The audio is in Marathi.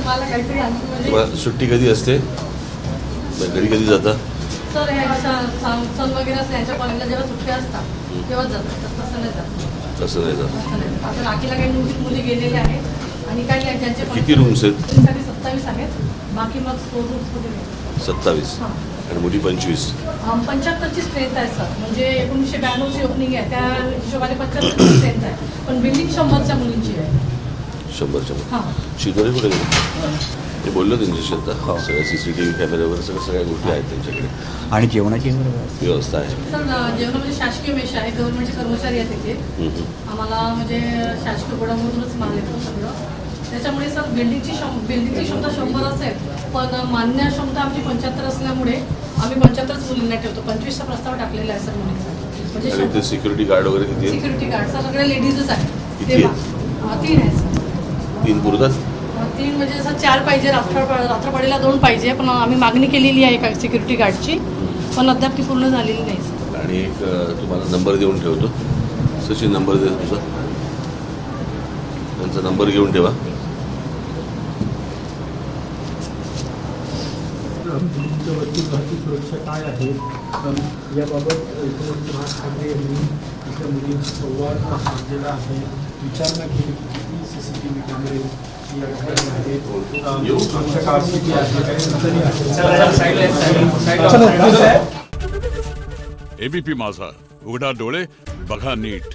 मला काहीतरी आणखी म्हणजे तुम्हाला सुट्टी कधी असते, घरी कधी जाता? सर सण वगैरे असते यांच्या कॉलेजला जेव्हा सुट्ट्या असतात तेव्हाच जातात, तसं नाही जात. तसं नाही जात. आता राखीला काही मुली गेलेल्या आहेत आणि काही ज्यांचे किती रूम्स आहेत? 27 आहेत, बाकी मग 4 रूम्स वगैरे आहेत. 27 आणि मोठी 25. 75ची स्ट्रेंथ आहे सर, म्हणजे 1992ची ओपनिंग आहे, त्या हिशोबाने 75ची स्ट्रेंथ आहे, पण बिल्डिंग 100च्या मुलींची आहे. 100च्या हां शिदोरी कुठे गेले? मी बोललो त्यांच्याशी आता. सगळं CCTV कॅमेरे वगैरे सगळ्या गोष्टी आहेत त्यांच्याकडे आणि जेवणाची व्यवस्था आहे. सर जेवण म्हणजे शासकीय मेष आहे, गव्हर्नमेंटचे कर्मचारी आहेत तिथे. आम्हाला म्हणजे शासकीय गोडामधूनच माल येतो सगळं, त्याच्यामुळे सर बिल्डिंगची क्षमता 100 असेल, पण मान्य क्षमता आमची 75 असल्यामुळे आम्ही 75च मुलींना ठेवतो. 25चा प्रस्ताव टाकलेला आहे सर मुलींसाठी. म्हणजे ते सिक्युरिटी गार्ड वगैरे किती आहेत? सिक्युरिटी गार्ड सर सगळे लेडीजच आहेत. किती आहेत? 3 आहेत सर. 3 पुरतात? 3 म्हणजे असं 4 पाहिजे, रात्रपाळीला 2 पाहिजे, पण आम्ही मागणी केलेली आहे सिक्युरिटी गार्डची, पण अद्याप ती पूर्ण झालेली नाही सर. आणि एक तुम्हाला नंबर देऊन ठेवतो. सचिन नंबर दे तुझा, त्यांचा नंबर घेऊन ठेवा. भारतीय सुरक्षा काय आहे याबाबत मुख्यमंत्री राज ठाकरे यांनी इथल्या मुलींशी संवाद साधलेला आहे, विचारणा केली किती CCTV कॅमेरे या ठिकाणी आहेत. ABP माझा, उघडा डोळे बघा नीट.